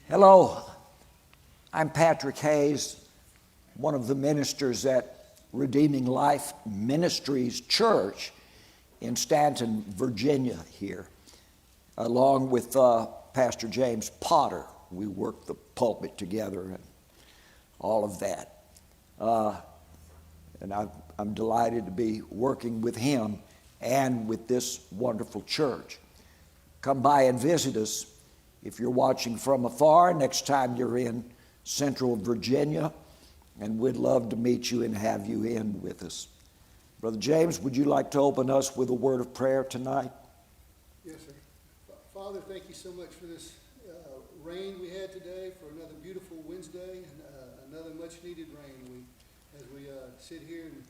Hello, I'm Patrick Hayes, one of the ministers at Redeeming Life Ministries Church in Stanton, Virginia here, along with Pastor James Potter. We work the pulpit together and all of that. And I'm delighted to be working with him and with this wonderful church. Come by and visit us if you're watching from afar next time you're in Central Virginia, and we'd love to meet you and have you in with us. Brother James, would you like to open us with a word of prayer tonight? Yes, sir. Father, thank you so much for this rain we had today, for another beautiful Wednesday, and another much-needed rain. As we sit here and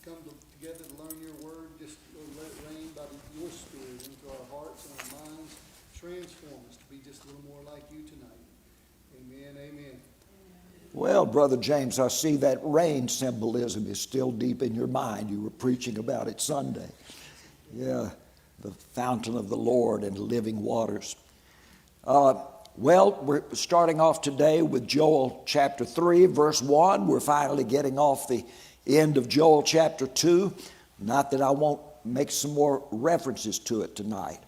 come together to learn your word, just Lord, let it rain by your Spirit into our hearts and our minds. Transform us to be just a little more like you tonight. Amen, amen. Well, Brother James, I see that rain symbolism is still deep in your mind. You were preaching about it Sunday. Yeah, the fountain of the Lord and living waters. Well, we're starting off today with Joel chapter 3, verse 1. We're finally getting off the end of Joel chapter 2. Not that I won't make some more references to it tonight.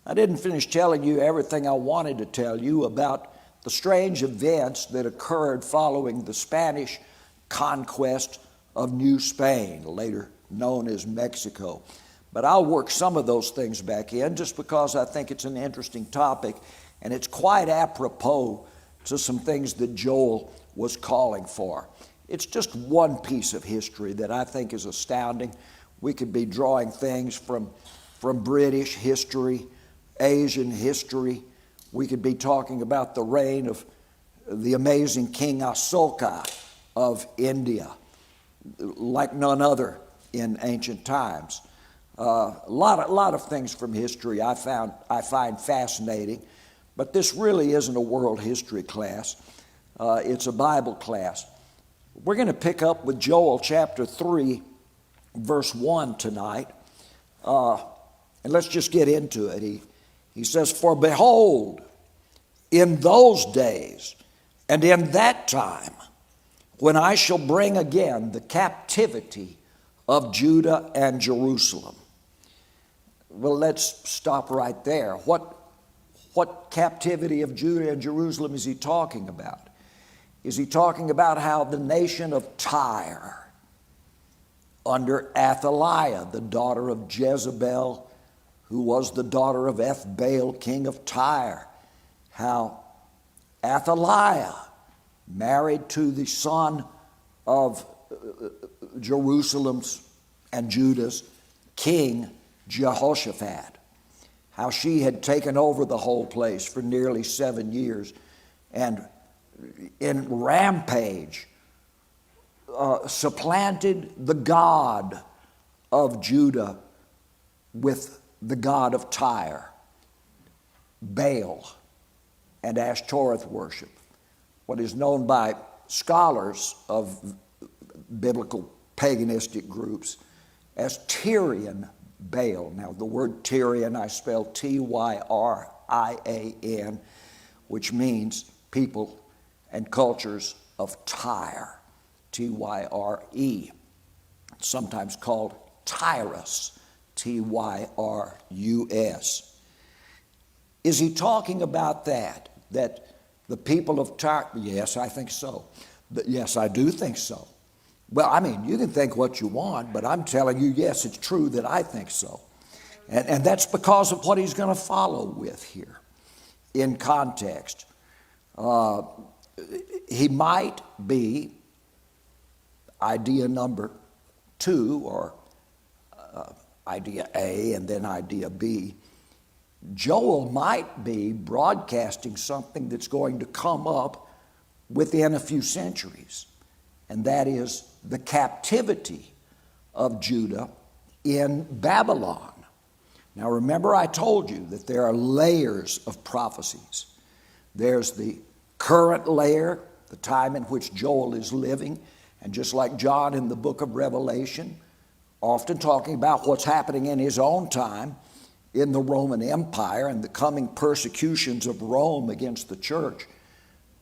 I didn't finish telling you everything I wanted to tell you about the strange events that occurred following the Spanish conquest of New Spain, later known as Mexico. But I'll work some of those things back in just because I think it's an interesting topic, and it's quite apropos to some things that Joel was calling for. It's just one piece of history that I think is astounding. We could be drawing things from British history, Asian history. We could be talking about the reign of the amazing King Asoka of India, like none other in ancient times. A lot of things from history I find fascinating, but this really isn't a world history class. It's a Bible class. We're going to pick up with Joel chapter 3, verse 1 tonight, and let's just get into it. He says, "For behold, in those days and in that time, when I shall bring again the captivity of Judah and Jerusalem." Well, let's stop right there. What captivity of Judah and Jerusalem is he talking about? Is he talking about how the nation of Tyre, under Athaliah, the daughter of Jezebel, who was the daughter of Ethbaal, king of Tyre, how Athaliah married to the son of Jerusalem's and Judah's king Jehoshaphat, how she had taken over the whole place for nearly 7 years and in rampage supplanted the God of Judah with the god of Tyre, Baal, and Ashtoreth worship, what is known by scholars of biblical paganistic groups as Tyrian Baal. Now, the word Tyrian I spell Tyrian, which means people and cultures of Tyre, Tyre, sometimes called Tyrus, Tyrus. Is he talking about that the people of Tyre? Yes, I think so. Yes, I do think so. Well, I mean, you can think what you want, but I'm telling you, yes, it's true that I think so. And that's because of what he's going to follow with here in context. He might be idea number 2 or idea A and then idea B. Joel might be broadcasting something that's going to come up within a few centuries, and that is the captivity of Judah in Babylon. Now remember, I told you that there are layers of prophecies. There's the current layer, the time in which Joel is living, and just like John in the book of Revelation, often talking about what's happening in his own time, in the Roman Empire and the coming persecutions of Rome against the church.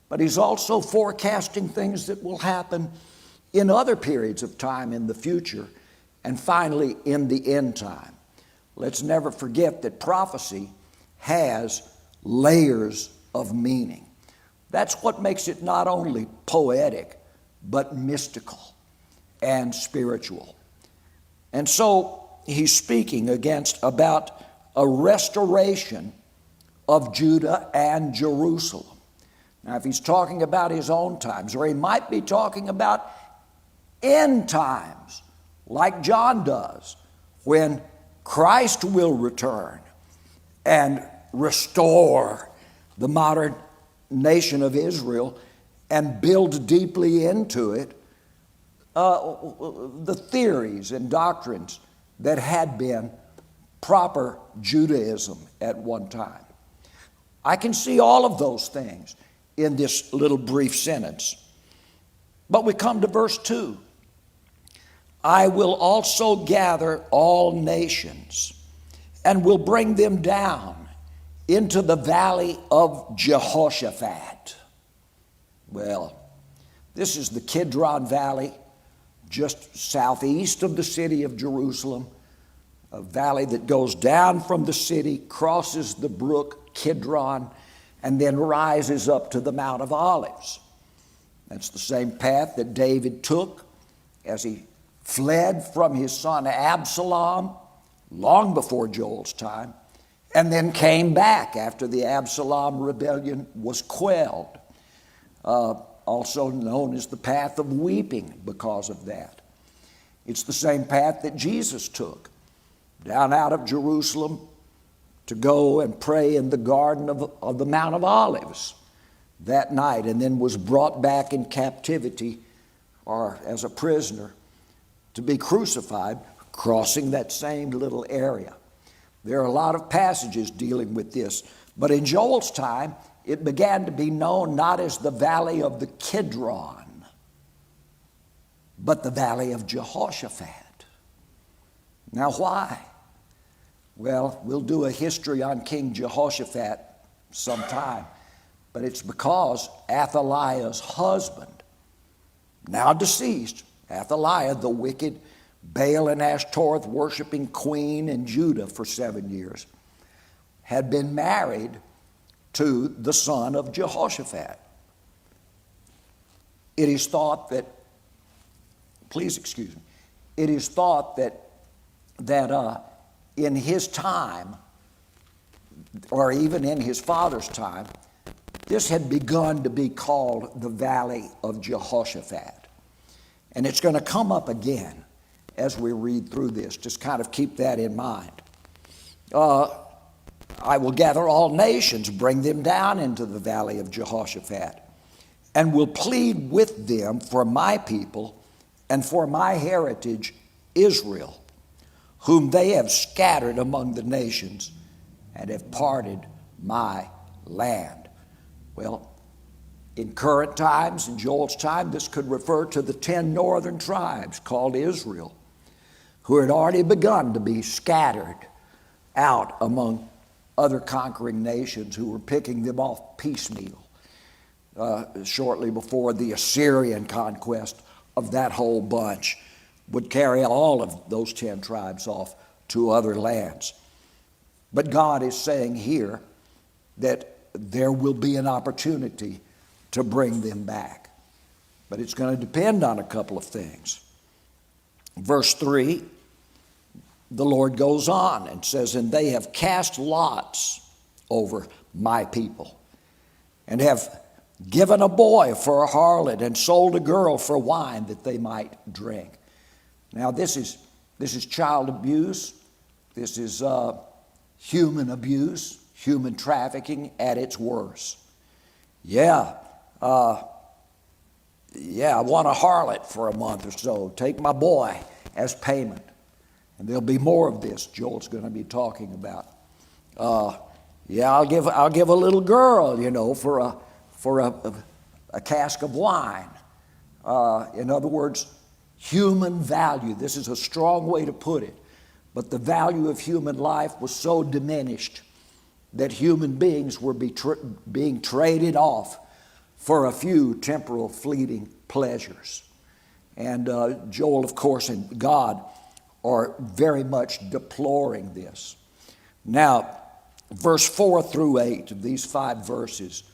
But he's also forecasting things that will happen in other periods of time in the future, and finally in the end time. Let's never forget that prophecy has layers of meaning. That's what makes it not only poetic, but mystical and spiritual. And so he's speaking about a restoration of Judah and Jerusalem. Now, if he's talking about his own times, or he might be talking about end times, like John does, when Christ will return and restore the modern nation of Israel and build deeply into it the theories and doctrines that had been proper Judaism at one time. I can see all of those things in this little brief sentence. But we come to verse 2. I will also gather all nations and will bring them down into the valley of Jehoshaphat. Well, this is the Kidron Valley, just southeast of the city of Jerusalem, a valley that goes down from the city, crosses the brook Kidron, and then rises up to the Mount of Olives. That's the same path that David took as he fled from his son Absalom long before Joel's time, and then came back after the Absalom rebellion was quelled. Also known as the path of weeping because of that. It's the same path that Jesus took down out of Jerusalem to go and pray in the garden of the Mount of Olives that night, and then was brought back in captivity or as a prisoner to be crucified, crossing that same little area. There are a lot of passages dealing with this, but in Joel's time, it began to be known not as the valley of the Kidron, but the valley of Jehoshaphat. Now why? Well, we'll do a history on King Jehoshaphat sometime, but it's because Athaliah's husband, now deceased, Athaliah, the wicked Baal and Ashtoreth worshiping queen in Judah for 7 years, had been married to the son of Jehoshaphat. It is thought that, please excuse me, it is thought that in his time, or even in his father's time, this had begun to be called the Valley of Jehoshaphat. And it's going to come up again as we read through this. Just kind of keep that in mind. I will gather all nations, bring them down into the valley of Jehoshaphat, and will plead with them for my people and for my heritage, Israel, whom they have scattered among the nations and have parted my land. Well, in current times, in Joel's time, this could refer to the 10 northern tribes called Israel, who had already begun to be scattered out among other conquering nations who were picking them off piecemeal shortly before the Assyrian conquest of that whole bunch would carry all of those 10 tribes off to other lands. But God is saying here that there will be an opportunity to bring them back. But it's going to depend on a couple of things. Verse 3, the Lord goes on and says, and they have cast lots over my people, and have given a boy for a harlot, and sold a girl for wine that they might drink. Now this is child abuse. This is human abuse, human trafficking at its worst. I want a harlot for a month or so. Take my boy as payment. And there'll be more of this Joel's going to be talking about. I'll give a little girl, for a cask of wine. In other words, human value. This is a strong way to put it. but the value of human life was so diminished that human beings were being traded off for a few temporal fleeting pleasures. And Joel, of course, and God are very much deploring this. Now, verse 4 through 8 of these 5 verses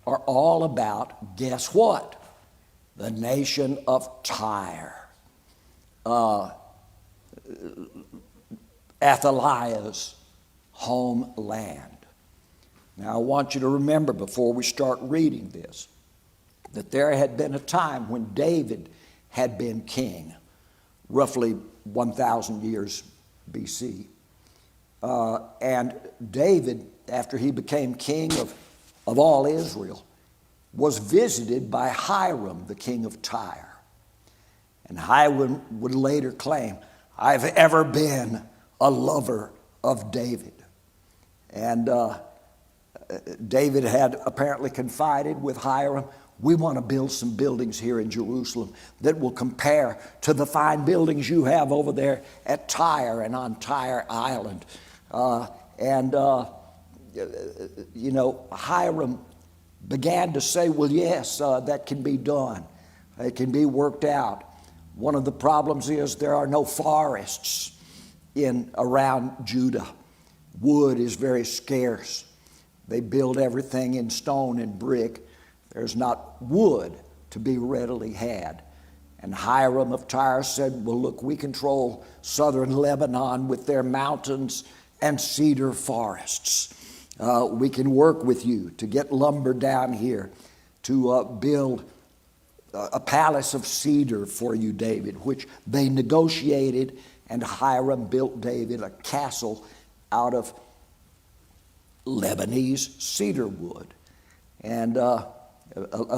are all about, guess what? The nation of Tyre. Athaliah's homeland. Now, I want you to remember before we start reading this that there had been a time when David had been king, roughly 1,000 years BC. And David, after he became king of all Israel, was visited by Hiram, the king of Tyre. And Hiram would later claim, I've ever been a lover of David. And David had apparently confided with Hiram, we want to build some buildings here in Jerusalem that will compare to the fine buildings you have over there at Tyre and on Tyre Island. Hiram began to say, well, yes, that can be done. It can be worked out. One of the problems is there are no forests around Judah. Wood is very scarce. They build everything in stone and brick. There's not wood to be readily had. And Hiram of Tyre said, well, look, we control southern Lebanon with their mountains and cedar forests. We can work with you to get lumber down here to build a palace of cedar for you, David, which they negotiated, and Hiram built David a castle out of Lebanese cedar wood. And a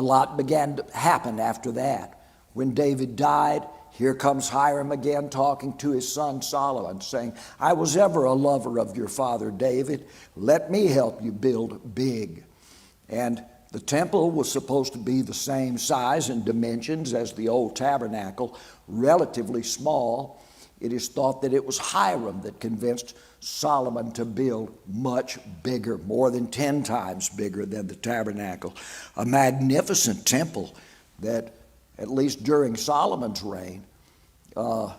lot began to happen after that. When David died, here comes Hiram again talking to his son Solomon, saying, I was ever a lover of your father David. Let me help you build big. And the temple was supposed to be the same size and dimensions as the old tabernacle, relatively small. It is thought that it was Hiram that convinced Solomon to build much bigger, more than 10 times bigger than the tabernacle. A magnificent temple that, at least during Solomon's reign, the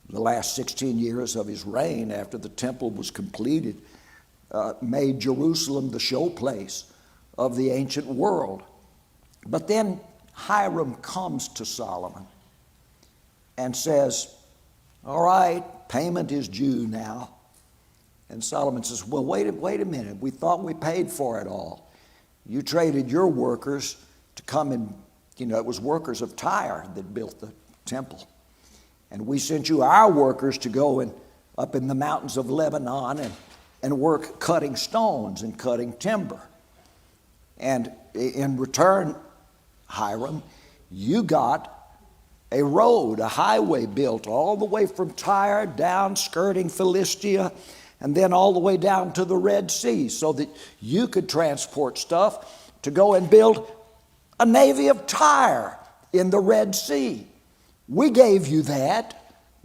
last 16 years of his reign after the temple was completed, made Jerusalem the showplace of the ancient world. But then Hiram comes to Solomon and says, all right, payment is due now. And Solomon says, well, wait a minute. We thought we paid for it all. You traded your workers to come and, it was workers of Tyre that built the temple. And we sent you our workers to go up in the mountains of Lebanon and work cutting stones and cutting timber. And in return, Hiram, you got a road, a highway built all the way from Tyre down, skirting Philistia, and then all the way down to the Red Sea so that you could transport stuff to go and build a navy of Tyre in the Red Sea. We gave you that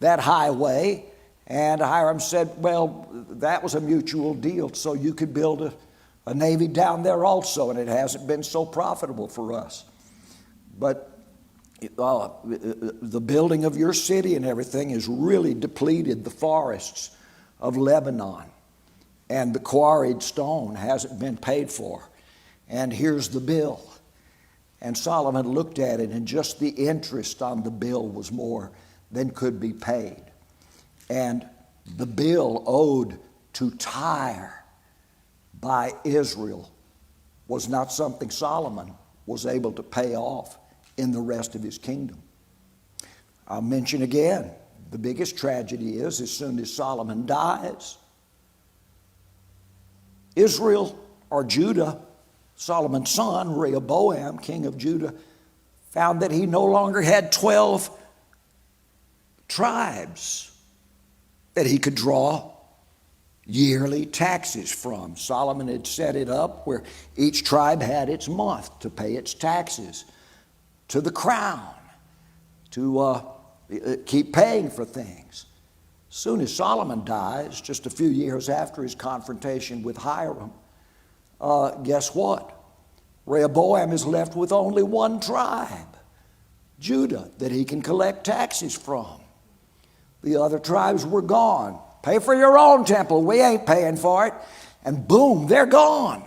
highway. And Hiram said, well, that was a mutual deal, so you could build a navy down there also, and it hasn't been so profitable for us. But the building of your city and everything has really depleted the forests of Lebanon, and the quarried stone hasn't been paid for. And here's the bill. And Solomon looked at it, and just the interest on the bill was more than could be paid. And the bill owed to Tyre by Israel was not something Solomon was able to pay off in the rest of his kingdom. I'll mention again, the biggest tragedy is as soon as Solomon dies, Israel or Judah, Solomon's son, Rehoboam, king of Judah, found that he no longer had 12 tribes that he could draw yearly taxes from. Solomon had set it up where each tribe had its month to pay its taxes to the crown, to keep paying for things. Soon as Solomon dies, just a few years after his confrontation with Hiram, guess what? Rehoboam is left with only one tribe, Judah, that he can collect taxes from. The other tribes were gone. Pay for your own temple. We ain't paying for it. And boom, they're gone.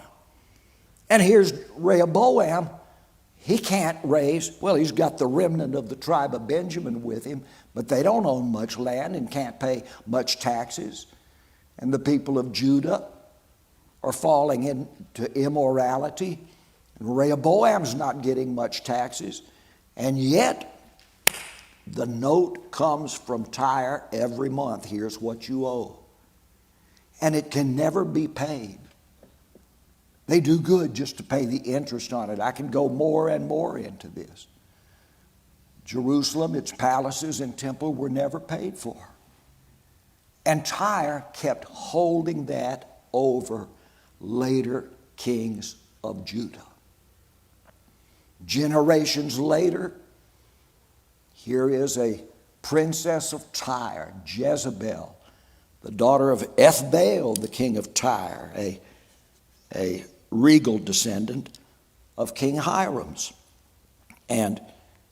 And here's Rehoboam. He can't raise, well, he's got the remnant of the tribe of Benjamin with him, but they don't own much land and can't pay much taxes. And the people of Judah are falling into immorality. And Rehoboam's not getting much taxes. And yet, the note comes from Tyre every month. Here's what you owe. And it can never be paid. They do good just to pay the interest on it. I can go more and more into this. Jerusalem, its palaces and temple were never paid for. And Tyre kept holding that over later kings of Judah. Generations later, here is a princess of Tyre, Jezebel, the daughter of Ethbaal, the king of Tyre, a regal descendant of King Hiram's. And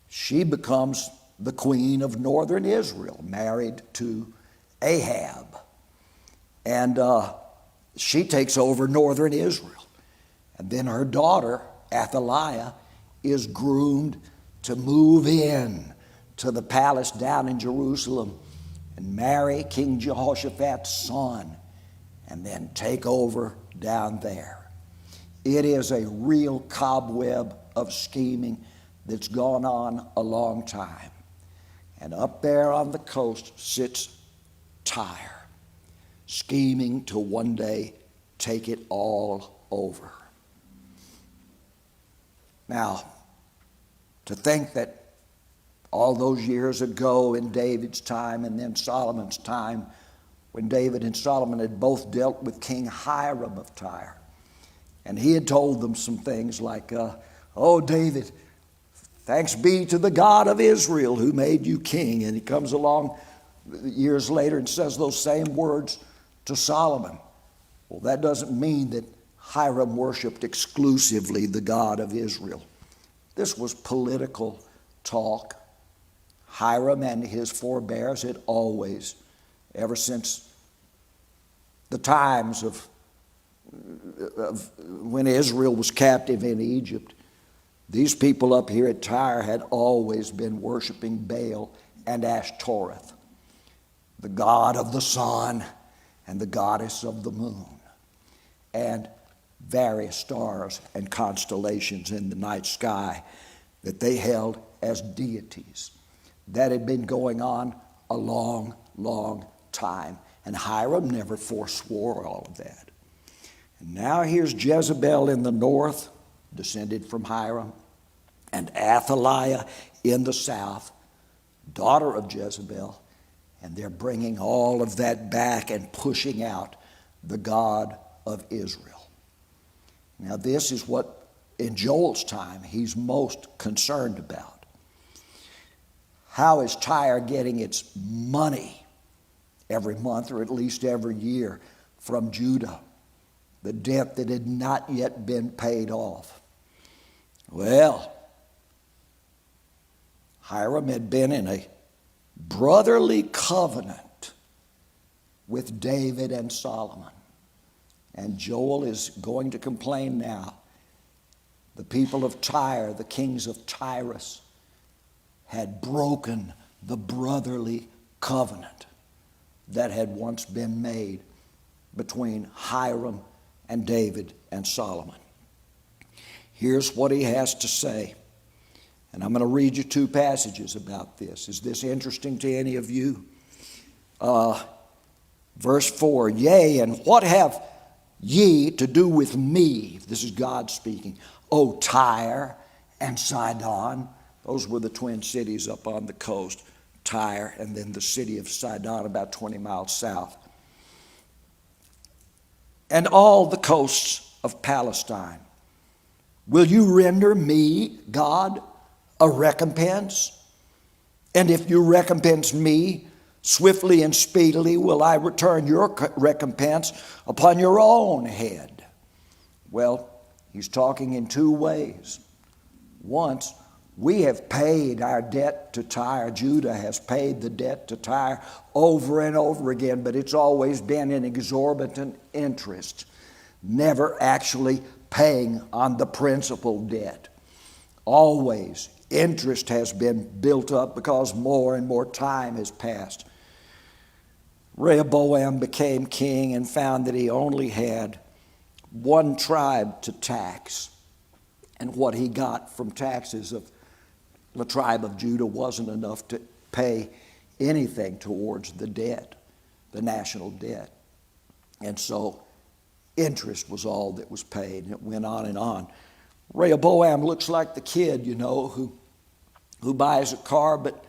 she becomes the queen of northern Israel, married to Ahab. And she takes over northern Israel. And then her daughter, Athaliah, is groomed to move in to the palace down in Jerusalem and marry King Jehoshaphat's son and then take over down there. It is a real cobweb of scheming that's gone on a long time. And up there on the coast sits Tyre, scheming to one day take it all over. Now, to think that all those years ago in David's time and then Solomon's time, when David and Solomon had both dealt with King Hiram of Tyre, and he had told them some things like, oh, David, thanks be to the God of Israel who made you king. And he comes along years later and says those same words to Solomon. Well, that doesn't mean that Hiram worshiped exclusively the God of Israel. This was political talk. Hiram and his forebears had always, ever since the times of when Israel was captive in Egypt, these people up here at Tyre had always been worshiping Baal and Ashtoreth, the god of the sun and the goddess of the moon, and various stars and constellations in the night sky that they held as deities. That had been going on a long, long time, and Hiram never forswore all of that. And now here's Jezebel in the north, descended from Hiram, and Athaliah in the south, daughter of Jezebel, and they're bringing all of that back and pushing out the God of Israel. Now this is what, in Joel's time, he's most concerned about. How is Tyre getting its money every month, or at least every year, from Judah? The debt that had not yet been paid off. Well, Hiram had been in a brotherly covenant with David and Solomon. And Joel is going to complain now. The people of Tyre, the kings of Tyrus, had broken the brotherly covenant that had once been made between Hiram and David and Solomon. Here's what he has to say. And I'm going to read you two passages about this. Is this interesting to any of you? Verse 4, yea, and what have ye to do with me? This is God speaking. O Tyre and Sidon. Those were the twin cities up on the coast. Tyre and then the city of Sidon about 20 miles south. And all the coasts of Palestine. Will you render me, God, a recompense? And if you recompense me, Swiftly and speedily will I return your recompense upon your own head. Well, he's talking in two ways. Once, we have paid our debt to Tyre. Judah has paid the debt to Tyre over and over again, but it's always been in exorbitant interest, never actually paying on the principal debt. Always, interest has been built up because more and more time has passed. Rehoboam became king and found that he only had one tribe to tax. And what he got from taxes of the tribe of Judah wasn't enough to pay anything towards the debt, the national debt. And so interest was all that was paid, and it went on and on. Rehoboam looks like the kid, who buys a car but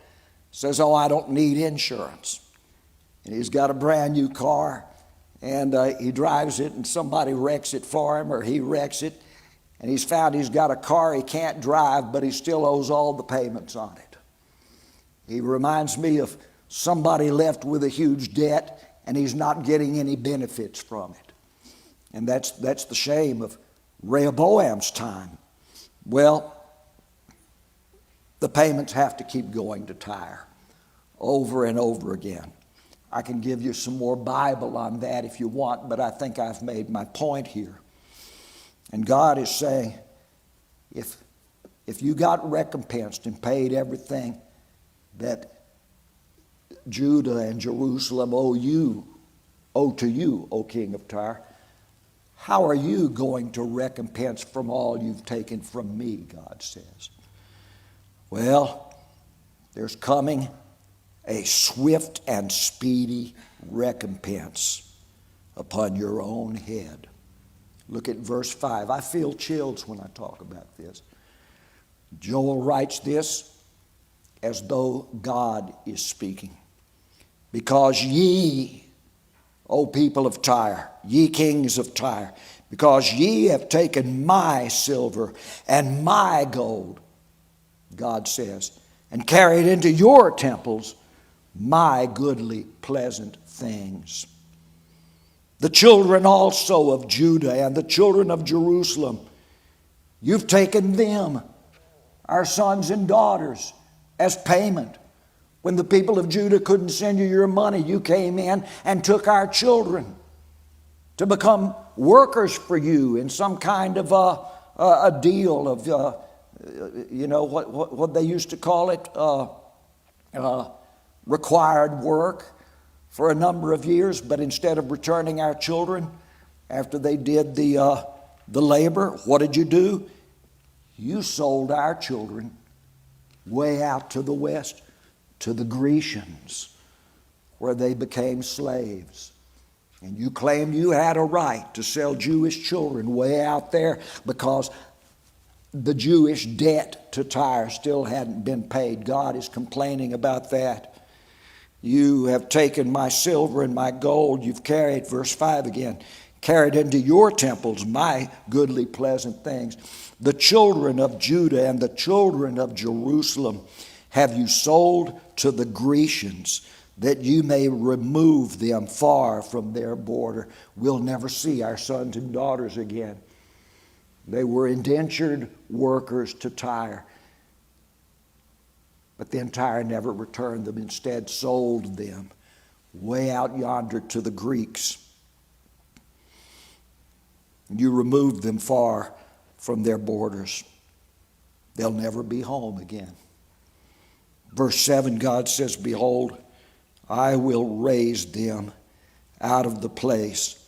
says, oh, I don't need insurance. And he's got a brand new car, and he drives it, and somebody wrecks it for him, or he wrecks it, and he's found he's got a car he can't drive, but he still owes all the payments on it. He reminds me of somebody left with a huge debt, and he's not getting any benefits from it. And that's the shame of Rehoboam's time. Well, the payments have to keep going to Tyre over and over again. I can give you some more Bible on that if you want, but I think I've made my point here. And God is saying, if you got recompensed and paid everything that Judah and Jerusalem owe to you, O king of Tyre, how are you going to recompense from all you've taken from me, God says. Well, there's coming a swift and speedy recompense upon your own head. Look at verse 5. I feel chills when I talk about this. Joel writes this as though God is speaking. Because ye, O people of Tyre, ye kings of Tyre, because ye have taken my silver and my gold, God says, and carried into your temples my goodly, pleasant things. The children also of Judah and the children of Jerusalem, you've taken them, our sons and daughters, as payment. When the people of Judah couldn't send you your money, you came in and took our children to become workers for you in some kind of a deal of, what they used to call it, required work for a number of years. But instead of returning our children after they did the labor, what did you do? You sold our children way out to the west, to the Grecians, where they became slaves. And you claimed you had a right to sell Jewish children way out there because the Jewish debt to Tyre still hadn't been paid. God is complaining about that. You have taken my silver and my gold. You've carried, verse 5 again, carried into your temples my goodly, pleasant things. The children of Judah and the children of Jerusalem have you sold to the Grecians, that you may remove them far from their border. We'll never see our sons and daughters again. They were indentured workers to Tyre. But then Tyre never returned them, instead sold them way out yonder to the Greeks. You removed them far from their borders. They'll never be home again. Verse 7, God says, behold, I will raise them out of the place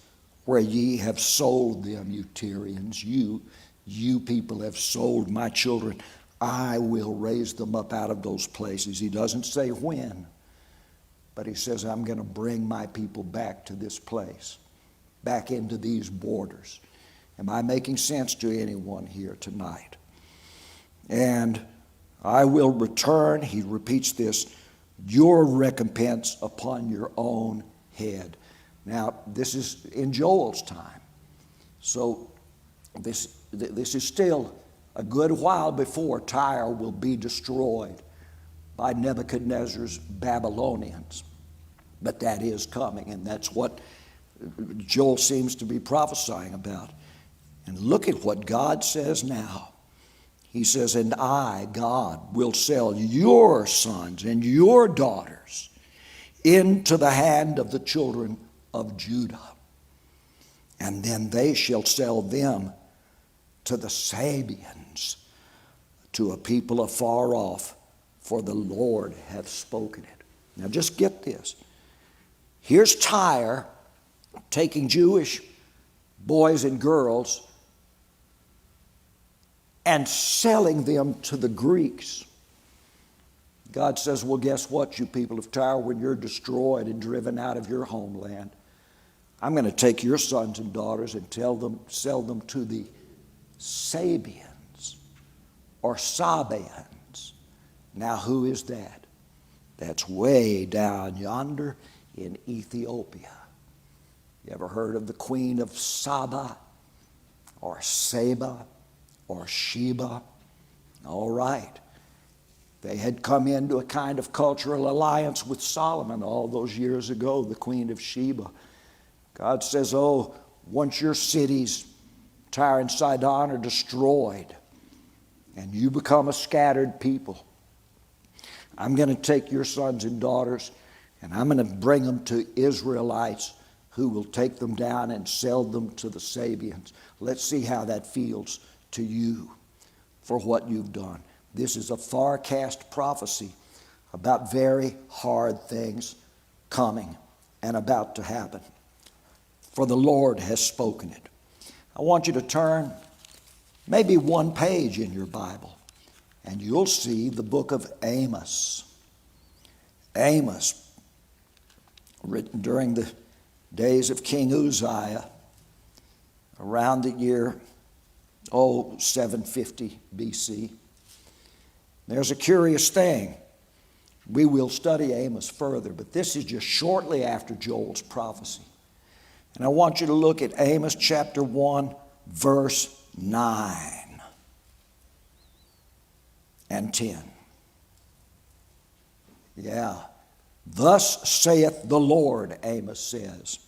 where ye have sold them, you Tyrians. You people have sold my children. I will raise them up out of those places. He doesn't say when, but he says, I'm going to bring my people back to this place, back into these borders. Am I making sense to anyone here tonight? And I will return, he repeats this, your recompense upon your own head. Now, this is in Joel's time. So this is still a good while before Tyre will be destroyed by Nebuchadnezzar's Babylonians. But that is coming, and that's what Joel seems to be prophesying about. And look at what God says now. He says, and I, God, will sell your sons and your daughters into the hand of the children of Judah. And then they shall sell them to the Sabeans, to a people afar off, for the Lord hath spoken it. Now just get this. Here's Tyre taking Jewish boys and girls and selling them to the Greeks. God says, well, guess what, you people of Tyre, when you're destroyed and driven out of your homeland, I'm going to take your sons and daughters and sell them to the Sabeans or Sabeans. Now, who is that? That's way down yonder in Ethiopia. You ever heard of the Queen of Saba or Saba or Sheba? All right. They had come into a kind of cultural alliance with Solomon all those years ago, the Queen of Sheba. God says, oh, once your cities, Tyre and Sidon, are destroyed and you become a scattered people, I'm going to take your sons and daughters and I'm going to bring them to Israelites who will take them down and sell them to the Sabeans. Let's see how that feels to you for what you've done. This is a far-cast prophecy about very hard things coming and about to happen. For the Lord has spoken it. I want you to turn maybe one page in your Bible, and you'll see the book of Amos. Amos, written during the days of King Uzziah, around the year 750 BC. There's a curious thing. We will study Amos further, but this is just shortly after Joel's prophecy. And I want you to look at Amos chapter 1, verse 9 and 10. Yeah. Thus saith the Lord, Amos says.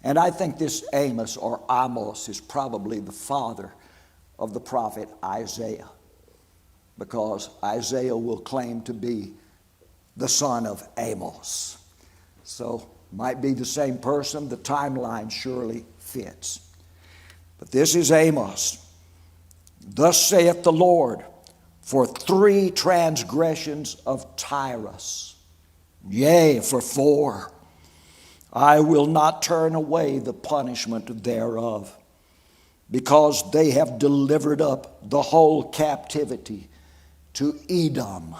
And I think this Amos or Amos is probably the father of the prophet Isaiah, because Isaiah will claim to be the son of Amos. So might be the same person. The timeline surely fits. But this is Amos. Thus saith the Lord, for 3 transgressions of Tyrus, yea, for 4, I will not turn away the punishment thereof, because they have delivered up the whole captivity to Edom.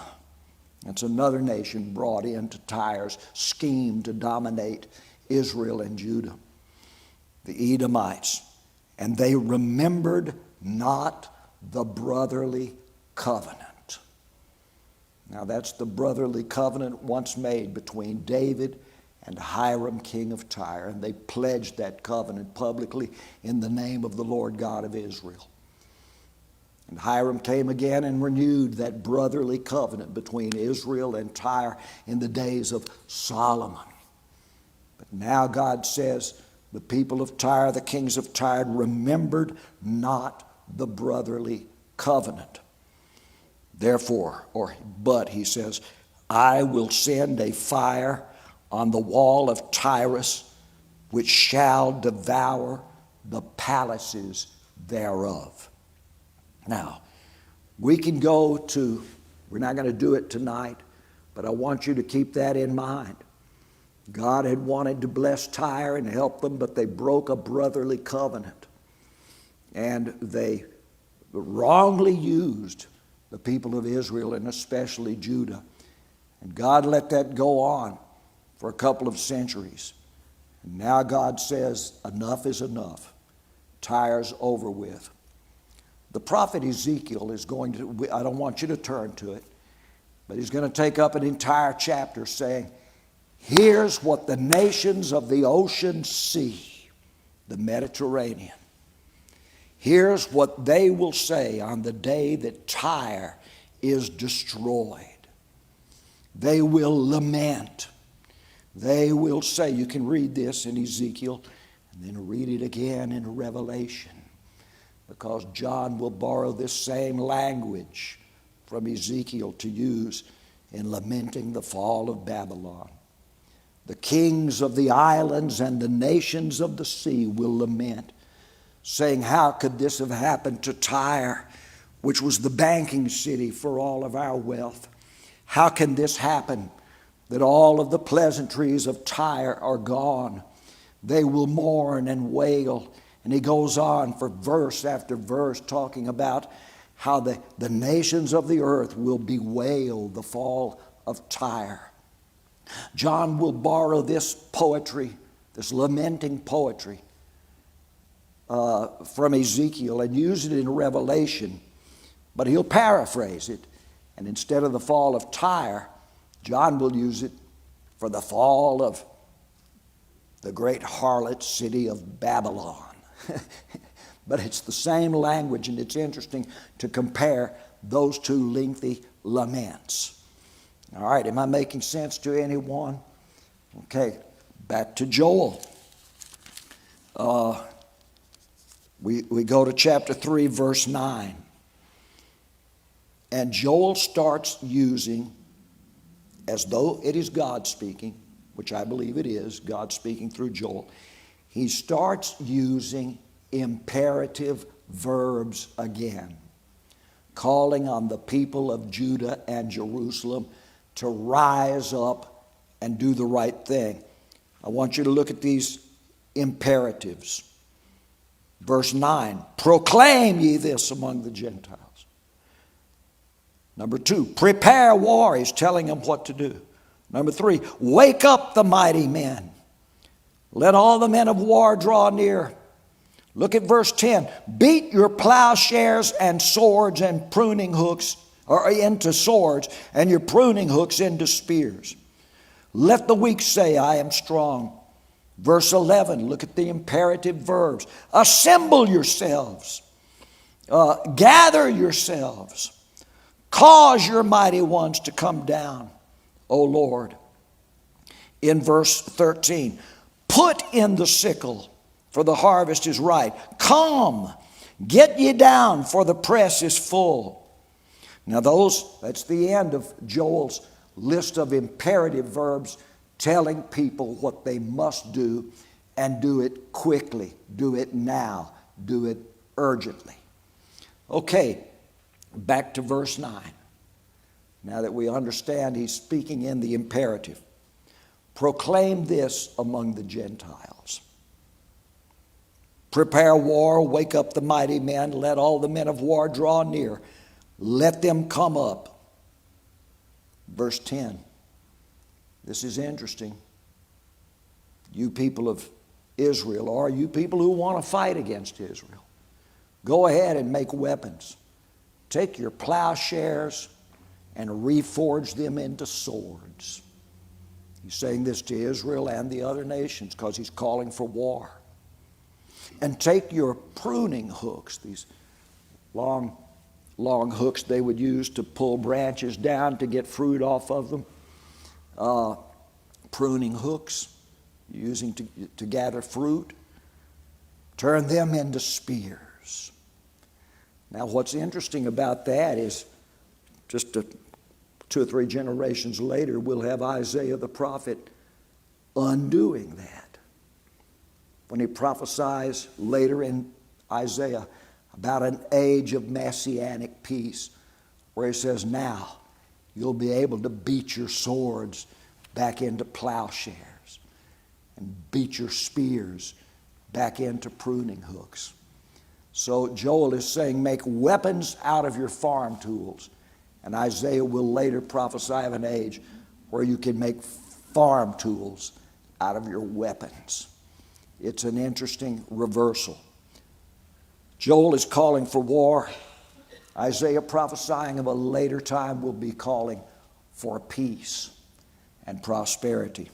That's another nation brought into Tyre's scheme to dominate Israel and Judah. The Edomites. And they remembered not the brotherly covenant. Now that's the brotherly covenant once made between David and Hiram, king of Tyre. And they pledged that covenant publicly in the name of the Lord God of Israel. And Hiram came again and renewed that brotherly covenant between Israel and Tyre in the days of Solomon. But now God says, the people of Tyre, the kings of Tyre, remembered not the brotherly covenant. Therefore, but he says, I will send a fire on the wall of Tyrus, which shall devour the palaces thereof. Now, we can go to, we're not going to do it tonight, but I want you to keep that in mind. God had wanted to bless Tyre and help them, but they broke a brotherly covenant. And they wrongly used the people of Israel and especially Judah. And God let that go on for a couple of centuries. And now God says, enough is enough. Tyre's over with. The prophet Ezekiel is going to, I don't want you to turn to it, but he's going to take up an entire chapter saying, here's what the nations of the ocean see, the Mediterranean. Here's what they will say on the day that Tyre is destroyed. They will lament. They will say, you can read this in Ezekiel and then read it again in Revelation, because John will borrow this same language from Ezekiel to use in lamenting the fall of Babylon. The kings of the islands and the nations of the sea will lament, saying, how could this have happened to Tyre, which was the banking city for all of our wealth? How can this happen, that all of the pleasantries of Tyre are gone? They will mourn and wail. And he goes on for verse after verse talking about how the nations of the earth will bewail the fall of Tyre. John will borrow this poetry, this lamenting poetry, from Ezekiel and use it in Revelation, but he'll paraphrase it. And instead of the fall of Tyre, John will use it for the fall of the great harlot city of Babylon. But it's the same language, and it's interesting to compare those two lengthy laments. All right, am I making sense to anyone? Okay, back to Joel. We go to chapter 3, verse 9. And Joel starts using, as though it is God speaking, which I believe it is, God speaking through Joel, he starts using imperative verbs again, calling on the people of Judah and Jerusalem to rise up and do the right thing. I want you to look at these imperatives. Verse 9, proclaim ye this among the Gentiles. Number 2, prepare war. He's telling them what to do. Number 3, wake up the mighty men. Let all the men of war draw near. Look at verse 10. Beat your plowshares and swords and pruning hooks, or into swords, and your pruning hooks into spears. Let the weak say, I am strong. Verse 11, look at the imperative verbs. Assemble yourselves. Gather yourselves. Cause your mighty ones to come down, O Lord. In verse 13, put in the sickle, for the harvest is ripe. Come, get ye down, for the press is full. Now that's the end of Joel's list of imperative verbs telling people what they must do, and do it quickly, do it now, do it urgently. Okay, back to verse 9. Now that we understand he's speaking in the imperative. Proclaim this among the Gentiles. Prepare war, wake up the mighty men, let all the men of war draw near. Let them come up. Verse 10. This is interesting. You people of Israel, or you people who want to fight against Israel, go ahead and make weapons. Take your plowshares and reforge them into swords. He's saying this to Israel and the other nations because he's calling for war. And take your pruning hooks, these long hooks they would use to pull branches down to get fruit off of them. Pruning hooks, using to gather fruit. Turn them into spears. Now what's interesting about that is just 2 or 3 generations later, we'll have Isaiah the prophet undoing that. When he prophesies later in Isaiah about an age of messianic peace, where he says, now you'll be able to beat your swords back into plowshares and beat your spears back into pruning hooks. So Joel is saying, make weapons out of your farm tools. And Isaiah will later prophesy of an age where you can make farm tools out of your weapons. It's an interesting reversal. Joel is calling for war. Isaiah, prophesying of a later time, will be calling for peace and prosperity.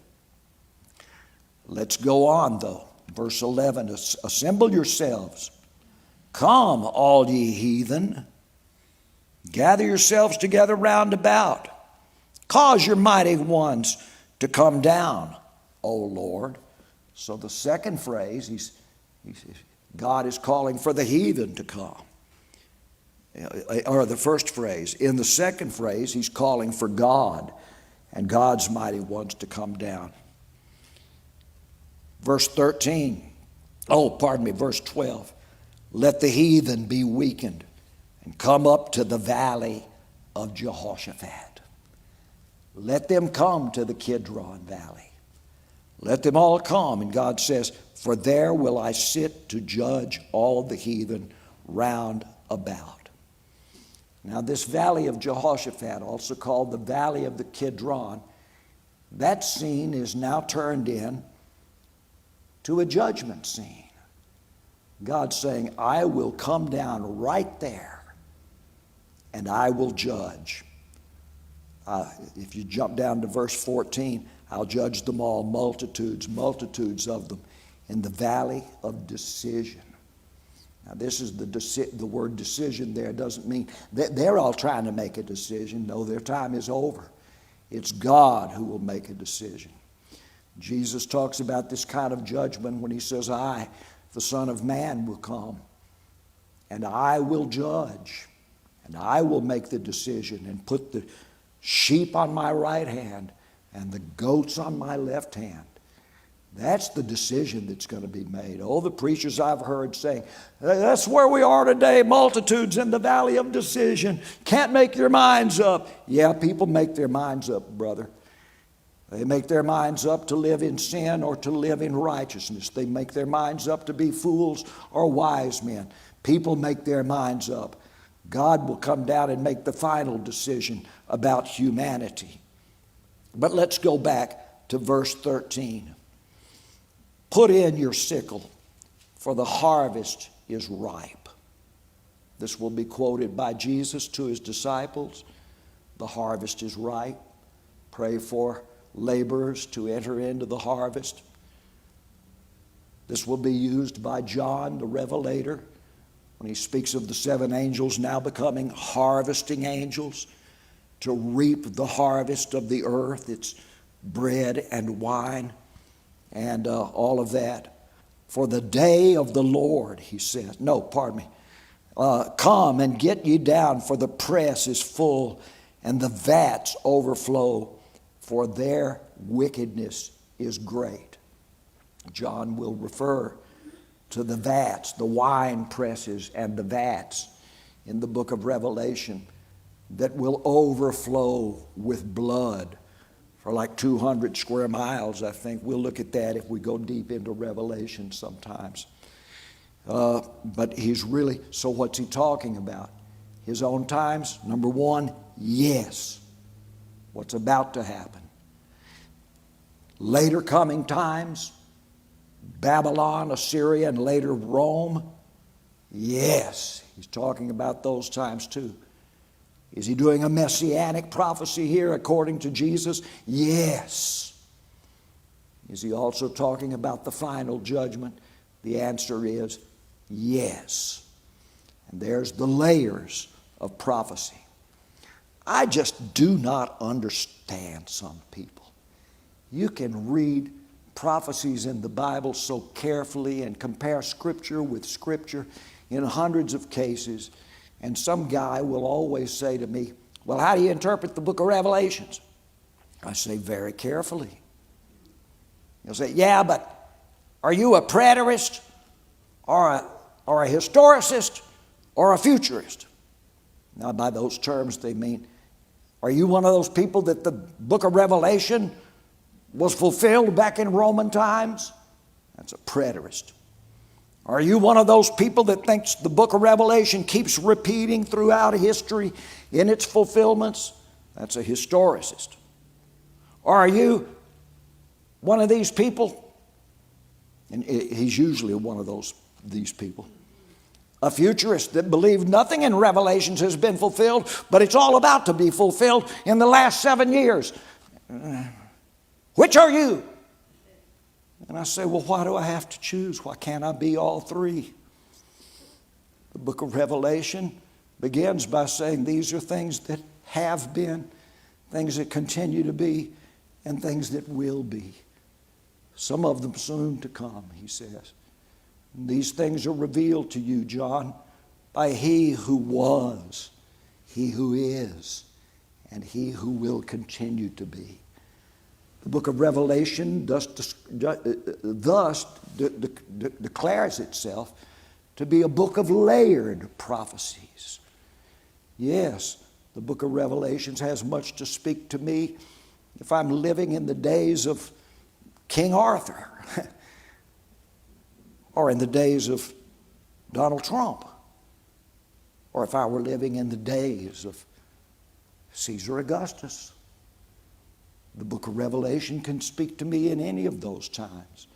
Let's go on, though. Verse 11, assemble yourselves. Come, all ye heathen. Gather yourselves together round about. Cause your mighty ones to come down, O Lord. So the second phrase, God is calling for the heathen to come. Or the first phrase. In the second phrase, he's calling for God and God's mighty ones to come down. Verse 12. Let the heathen be weakened and come up to the valley of Jehoshaphat. Let them come to the Kidron Valley. Let them all come. And God says, for there will I sit to judge all the heathen round about. Now this valley of Jehoshaphat, also called the valley of the Kidron, that scene is now turned in to a judgment scene. God's saying, I will come down right there and I will judge. If you jump down to verse 14, I'll judge them all, multitudes of them, in the valley of decision. Now this is the word decision there doesn't mean they're all trying to make a decision. No, their time is over. It's God who will make a decision. Jesus talks about this kind of judgment when he says, I, the Son of Man, will come and I will judge and I will make the decision and put the sheep on my right hand and the goats on my left hand. That's the decision that's going to be made. Oh, the preachers I've heard saying, that's where we are today, multitudes in the valley of decision. Can't make their minds up. Yeah, people make their minds up, brother. They make their minds up to live in sin or to live in righteousness. They make their minds up to be fools or wise men. People make their minds up. God will come down and make the final decision about humanity. But let's go back to verse 13. Put in your sickle, for the harvest is ripe. This will be quoted by Jesus to his disciples. The harvest is ripe. Pray for laborers to enter into the harvest. This will be used by John the Revelator when he speaks of the seven angels now becoming harvesting angels to reap the harvest of the earth. It's bread and wine and all of that. For the day of the Lord, he says. No, pardon me. Come and get ye down, for the press is full and the vats overflow, for their wickedness is great. John will refer to the vats, the wine presses and the vats in the book of Revelation that will overflow with blood for like 200 square miles, I think. We'll look at that if we go deep into Revelation sometimes. But he's really, so what's he talking about? His own times? Number one, yes. What's about to happen? Later coming times, Babylon, Assyria, and later Rome? Yes. He's talking about those times too. Is he doing a messianic prophecy here according to Jesus? Yes. Is he also talking about the final judgment? The answer is yes. And there's the layers of prophecy. I just do not understand some people. You can read prophecies in the Bible so carefully and compare Scripture with Scripture in hundreds of cases, and some guy will always say to me, well, how do you interpret the book of Revelations? I say, very carefully. He'll say, yeah, but are you a preterist or a historicist or a futurist? Now, by those terms, they mean, are you one of those people that the book of Revelation was fulfilled back in Roman times? That's a preterist. Are you one of those people that thinks the book of Revelation keeps repeating throughout history in its fulfillments? That's a historicist. Or are you one of these people? And he's usually one of these people. A futurist that believed nothing in Revelations has been fulfilled, but it's all about to be fulfilled in the last 7 years. Which are you? And I say, well, why do I have to choose? Why can't I be all three? The book of Revelation begins by saying these are things that have been, things that continue to be, and things that will be. some of them soon to come, he says. And these things are revealed to you, John, by he who was, he who is, and he who will continue to be. The book of Revelation thus declares itself to be a book of layered prophecies. Yes, the book of Revelations has much to speak to me if I'm living in the days of King Arthur or in the days of Donald Trump, or if I were living in the days of Caesar Augustus. The book of Revelation can speak to me in any of those times,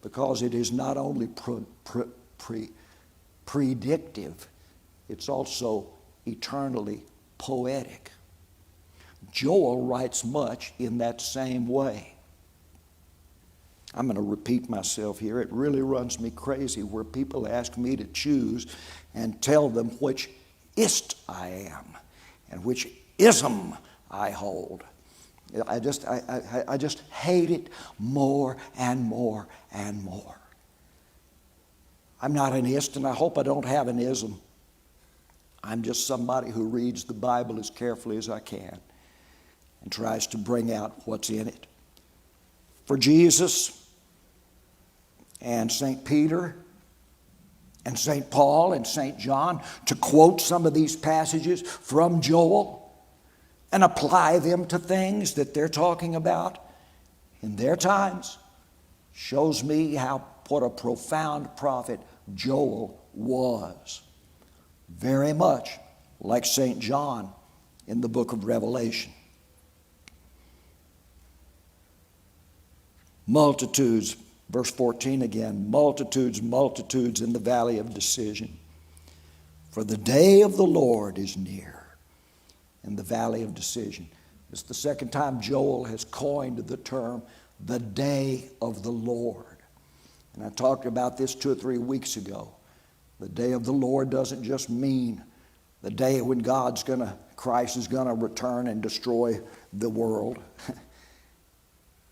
because it is not only predictive, it's also eternally poetic. Joel writes much in that same way. I'm going to repeat myself here. It really runs me crazy where people ask me to choose and tell them which ist I am and which ism I hold. I just hate it more and more and more. I'm not an ist, and I hope I don't have an ism. I'm just somebody who reads the Bible as carefully as I can and tries to bring out what's in it. For Jesus and St. Peter and St. Paul and St. John to quote some of these passages from Joel and apply them to things that they're talking about in their times shows me what a profound prophet Joel was. Very much like St. John in the book of Revelation. Multitudes, verse 14 again, multitudes, multitudes in the valley of decision. For the day of the Lord is near. In the valley of decision. It's the second time Joel has coined the term, the day of the Lord. And I talked about this 2 or 3 weeks ago. The day of the Lord doesn't just mean the day when Christ is going to return and destroy the world.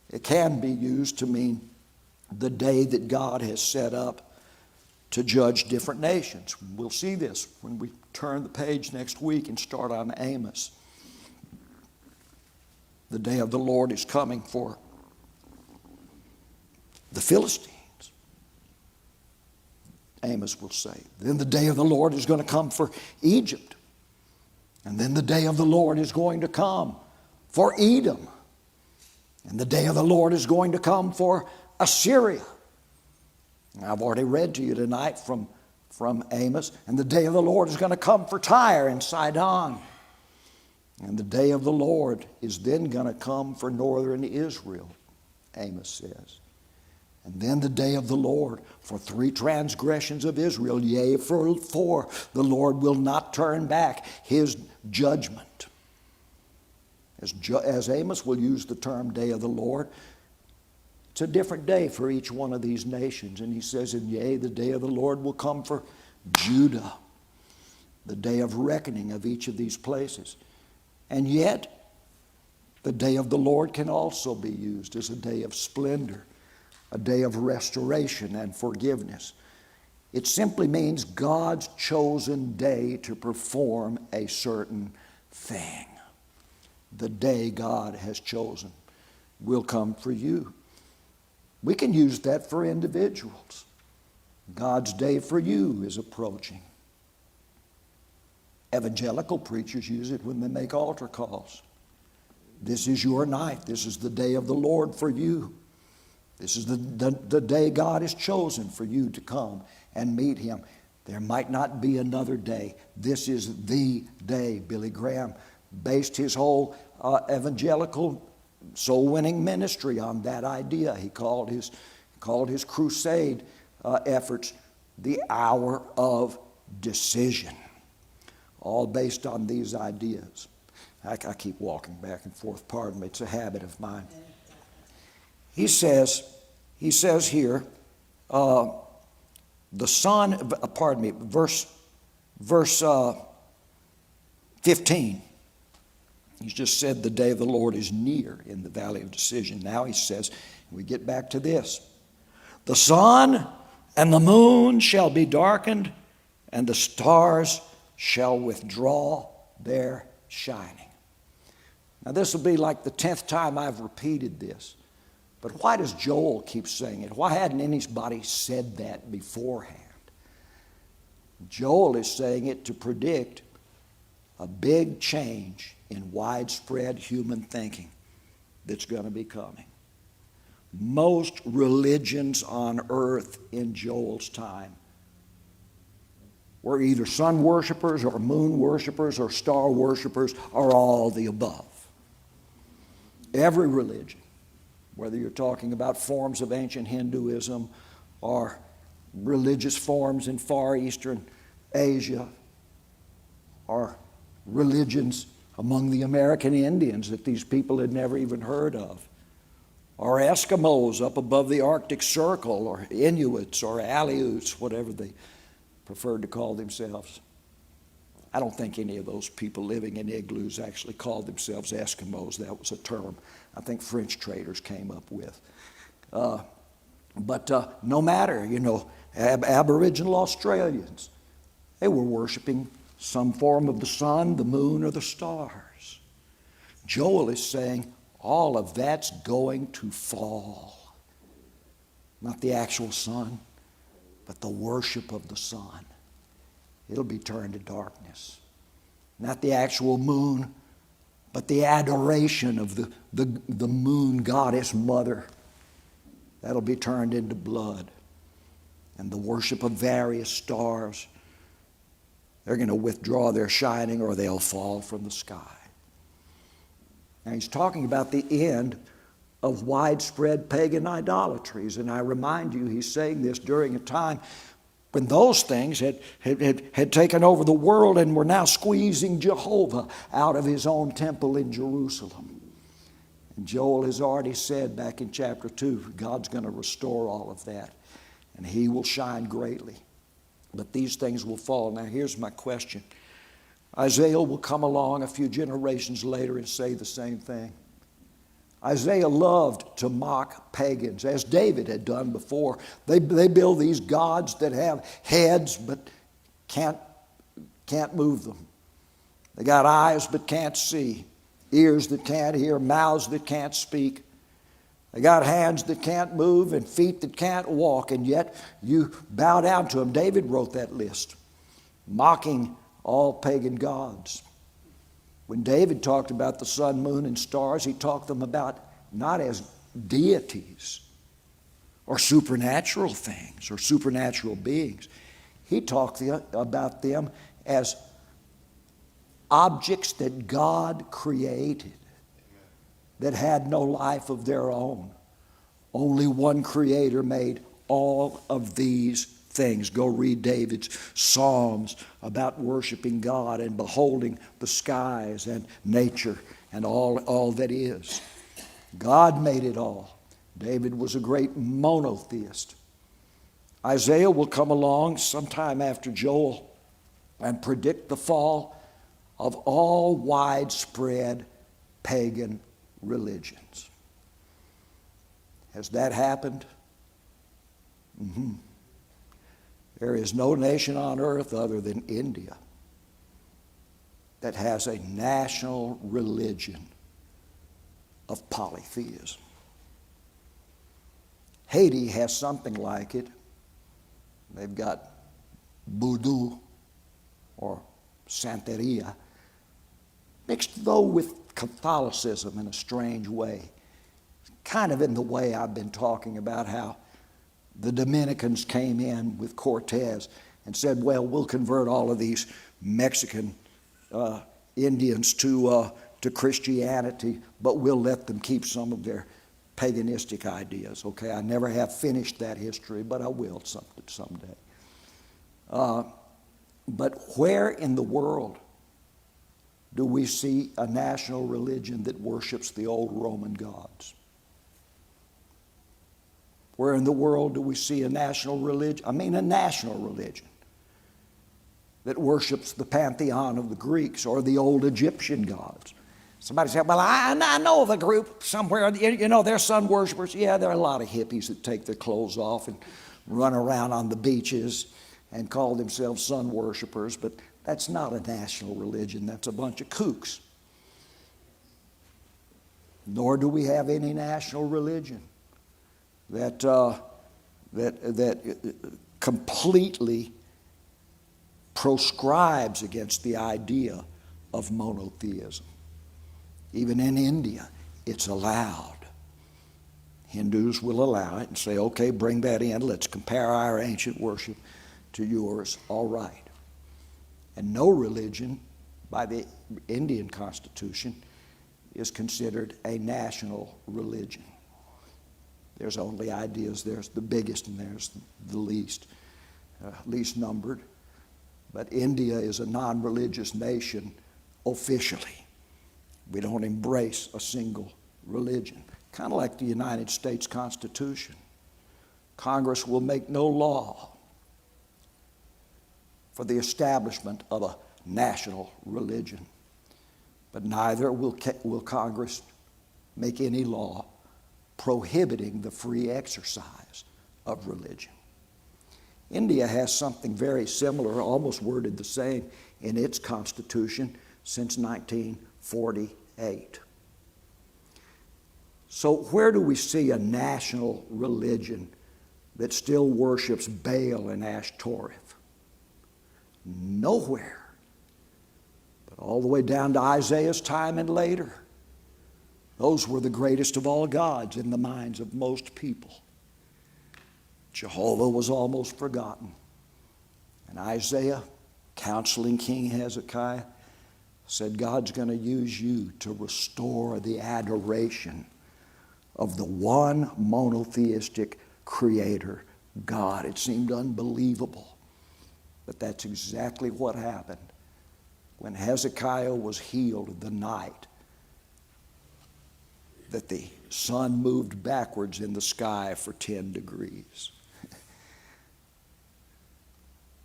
It can be used to mean the day that God has set up to judge different nations. We'll see this when we turn the page next week and start on Amos. The day of the Lord is coming for the Philistines. Amos will say. Then the day of the Lord is going to come for Egypt. And then the day of the Lord is going to come for Edom. And the day of the Lord is going to come for Assyria. I've already read to you tonight from Amos. And the day of the Lord is going to come for Tyre and Sidon. And the day of the Lord is then going to come for northern Israel, Amos says. And then the day of the Lord for 3 transgressions of Israel, yea, for 4, the Lord will not turn back his judgment. As Amos will use the term day of the Lord, it's a different day for each one of these nations. And he says, and yea, the day of the Lord will come for Judah, the day of reckoning of each of these places. And yet, the day of the Lord can also be used as a day of splendor, a day of restoration and forgiveness. It simply means God's chosen day to perform a certain thing. The day God has chosen will come for you. We can use that for individuals. God's day for you is approaching. Evangelical preachers use it when they make altar calls. This is your night. This is the day of the Lord for you. This is the day God has chosen for you to come and meet Him. There might not be another day. This is the day. Billy Graham based his whole evangelical soul-winning ministry on that idea. He called his crusade efforts the hour of decision, all based on these ideas. I keep walking back and forth, pardon me, it's a habit of mine. He says here, the son, verse 15. He's just said the day of the Lord is near in the valley of decision. Now he says, We get back to this. The sun and the moon shall be darkened, and the stars shall withdraw their shining. Now, this will be like the 10th time I've repeated this. But why does Joel keep saying it? Why hadn't anybody said that beforehand? Joel is saying it to predict a big change in widespread human thinking that's going to be coming. Most religions on earth in Joel's time were either sun worshipers or moon worshipers or star worshipers or all the above. Every religion, whether you're talking about forms of ancient Hinduism or religious forms in Far Eastern Asia or religions among the American Indians that these people had never even heard of, or Eskimos up above the Arctic Circle, or Inuits or Aleuts, whatever they preferred to call themselves. I don't think any of those people living in igloos actually called themselves Eskimos. That was a term I think French traders came up with. But no matter, Aboriginal Australians, they were worshiping some form of the sun, the moon, or the stars. Joel is saying all of that's going to fall. Not the actual sun, but the worship of the sun. It'll be turned to darkness. Not the actual moon, but the adoration of the moon goddess mother. That'll be turned into blood. And the worship of various stars, they're going to withdraw their shining or they'll fall from the sky. Now he's talking about the end of widespread pagan idolatries. And I remind you, he's saying this during a time when those things had taken over the world and were now squeezing Jehovah out of his own temple in Jerusalem. And Joel has already said back in chapter 2, God's going to restore all of that. And he will shine greatly. But these things will fall. Now here's my question. Isaiah will come along a few generations later and say the same thing. Isaiah loved to mock pagans, as David had done before. They build these gods that have heads but can't move them. They got eyes but can't see, ears that can't hear, mouths that can't speak. They got hands that can't move and feet that can't walk, and yet you bow down to them. David wrote that list, mocking all pagan gods. When David talked about the sun, moon, and stars, he talked them about not as deities or supernatural things or supernatural beings. He talked about them as objects that God created that had no life of their own. Only one Creator made all of these things. Go read David's Psalms about worshiping God and beholding the skies and nature and all that is. God made it all. David was a great monotheist. Isaiah will come along sometime after Joel and predict the fall of all widespread pagan religions. Has that happened? Mm-hmm. There is no nation on earth other than India that has a national religion of polytheism. Haiti has something like it. They've got Voodoo or Santeria, mixed though with Catholicism in a strange way. Kind of in the way I've been talking about how the Dominicans came in with Cortez and said, well, we'll convert all of these Mexican Indians to Christianity, but we'll let them keep some of their paganistic ideas. Okay, I never have finished that history, but I will someday. But where in the world do we see a national religion that worships the old Roman gods? Where in the world do we see a national religion that worships the pantheon of the Greeks or the old Egyptian gods? Somebody said, well, I know of a group somewhere, they're sun worshipers. Yeah, there are a lot of hippies that take their clothes off and run around on the beaches and call themselves sun worshipers, but that's not a national religion. That's a bunch of kooks. Nor do we have any national religion that completely proscribes against the idea of monotheism. Even in India, it's allowed. Hindus will allow it and say, okay, bring that in. Let's compare our ancient worship to yours. All right. And no religion by the Indian Constitution is considered a national religion. There's only ideas. There's the biggest and there's the least numbered. But India is a non-religious nation officially. We don't embrace a single religion. Kind of like the United States Constitution. Congress will make no law for the establishment of a national religion. But neither will Congress make any law prohibiting the free exercise of religion. India has something very similar, almost worded the same, in its constitution since 1948. So where do we see a national religion that still worships Baal and Ashtoreth? Nowhere. But all the way down to Isaiah's time and later. Those were the greatest of all gods in the minds of most people. Jehovah was almost forgotten. And Isaiah, counseling King Hezekiah, said, God's going to use you to restore the adoration of the one monotheistic creator, God. It seemed unbelievable, but that's exactly what happened when Hezekiah was healed the night that the sun moved backwards in the sky for 10 degrees.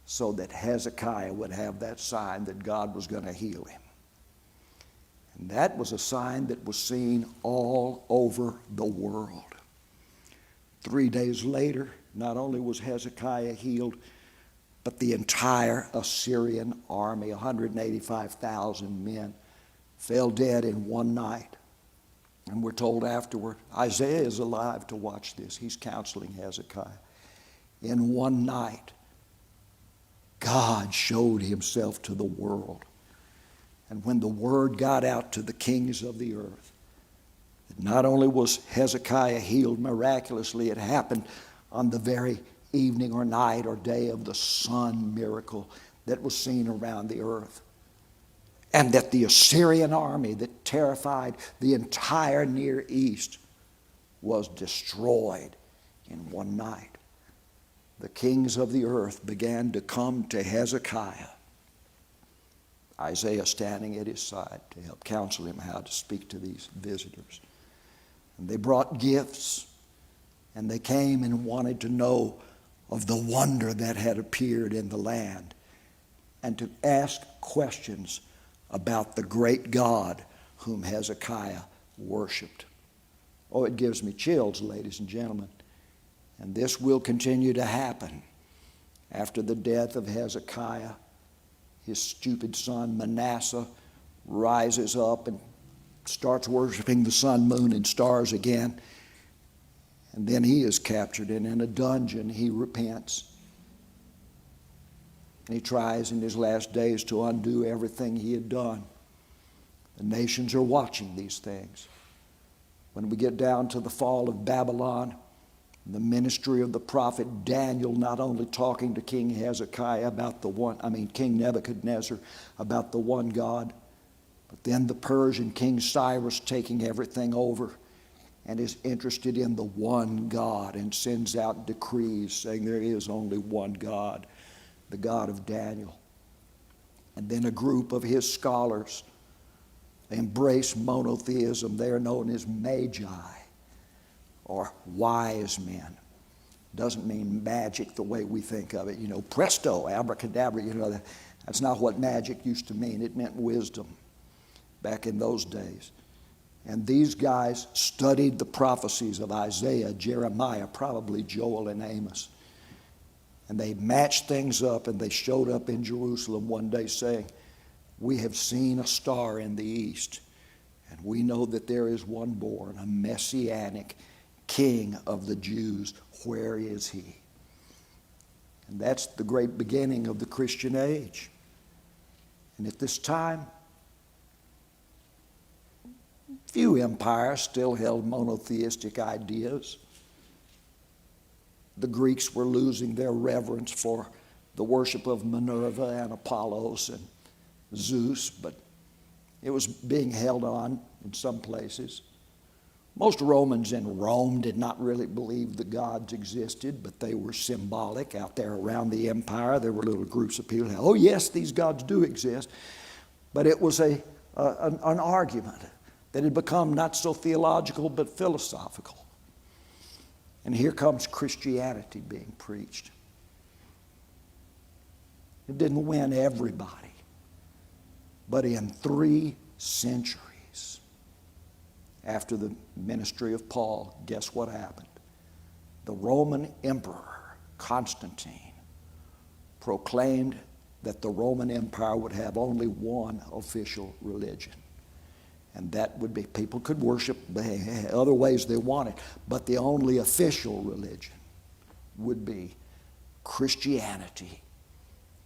So that Hezekiah would have that sign that God was going to heal him. And that was a sign that was seen all over the world. 3 days later, not only was Hezekiah healed, but the entire Assyrian army, 185,000 men, fell dead in one night. And we're told afterward, Isaiah is alive to watch this. He's counseling Hezekiah. In one night, God showed himself to the world. And when the word got out to the kings of the earth, that not only was Hezekiah healed miraculously, it happened on the very evening or night or day of the sun miracle that was seen around the earth. And that the Assyrian army that terrified the entire Near East was destroyed in one night. The kings of the earth began to come to Hezekiah, Isaiah standing at his side to help counsel him how to speak to these visitors. And they brought gifts, and they came and wanted to know of the wonder that had appeared in the land, and to ask questions about the great God whom Hezekiah worshiped. Oh, it gives me chills, ladies and gentlemen. And this will continue to happen. After the death of Hezekiah, his stupid son Manasseh rises up and starts worshiping the sun, moon, and stars again. And then he is captured, and in a dungeon he repents. And he tries in his last days to undo everything he had done. The nations are watching these things. When we get down to the fall of Babylon, the ministry of the prophet Daniel, not only talking to King Hezekiah about King Nebuchadnezzar about the one God, but then the Persian King Cyrus taking everything over and is interested in the one God and sends out decrees saying there is only one God, the God of Daniel. And then a group of his scholars embrace monotheism. They are known as magi, or wise men. Doesn't mean magic the way we think of it. Presto, abracadabra, that's not what magic used to mean. It meant wisdom. back in those days. And these guys studied the prophecies of Isaiah, Jeremiah, probably Joel and Amos. And they matched things up, and they showed up in Jerusalem one day saying, "We have seen a star in the east, and we know that there is one born, a messianic king of the Jews. Where is he?" And that's the great beginning of the Christian age. And at this time, few empires still held monotheistic ideas. The Greeks were losing their reverence for the worship of Minerva and Apollos and Zeus, but it was being held on in some places. Most Romans in Rome did not really believe the gods existed, but they were symbolic. Out there around the empire, there were little groups of people, "Oh yes, these gods do exist." But it was an argument that had become not so theological but philosophical. And here comes Christianity being preached. It didn't win everybody, but in 3 centuries after the ministry of Paul, guess what happened? The Roman Emperor Constantine proclaimed that the Roman Empire would have only one official religion. And that would be, people could worship other ways they wanted, but the only official religion would be Christianity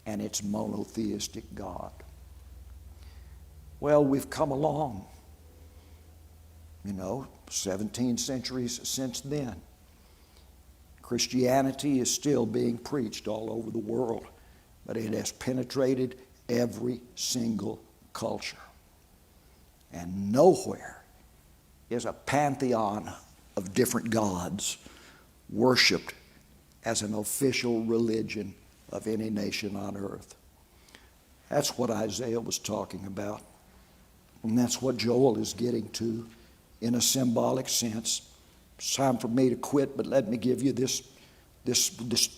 and its monotheistic God. Well, we've come along, 17 centuries since then. Christianity is still being preached all over the world, but it has penetrated every single culture. And nowhere is a pantheon of different gods worshiped as an official religion of any nation on earth. That's what Isaiah was talking about. And that's what Joel is getting to in a symbolic sense. It's time for me to quit, but let me give you this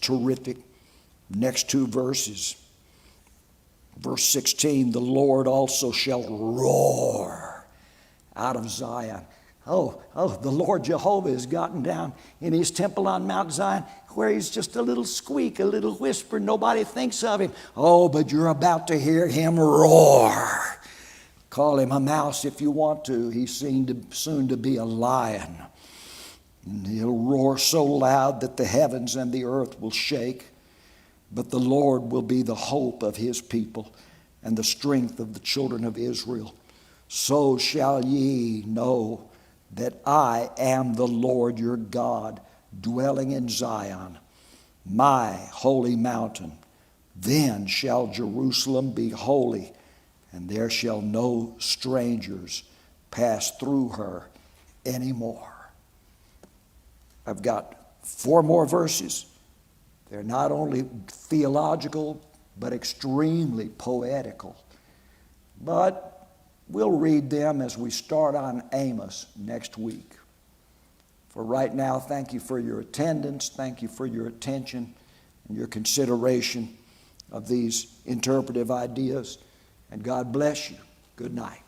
terrific next 2 verses. Verse 16, "The Lord also shall roar out of Zion." Oh, the Lord Jehovah has gotten down in his temple on Mount Zion where he's just a little squeak, a little whisper. Nobody thinks of him. Oh, but you're about to hear him roar. Call him a mouse if you want to. He's soon to be a lion. And he'll roar so loud that the heavens and the earth will shake. But the Lord will be the hope of his people and the strength of the children of Israel. So shall ye know that I am the Lord your God, dwelling in Zion, my holy mountain. Then shall Jerusalem be holy, and there shall no strangers pass through her anymore. I've got 4 more verses. They're not only theological, but extremely poetical. But we'll read them as we start on Amos next week. For right now, thank you for your attendance. Thank you for your attention and your consideration of these interpretive ideas. And God bless you. Good night.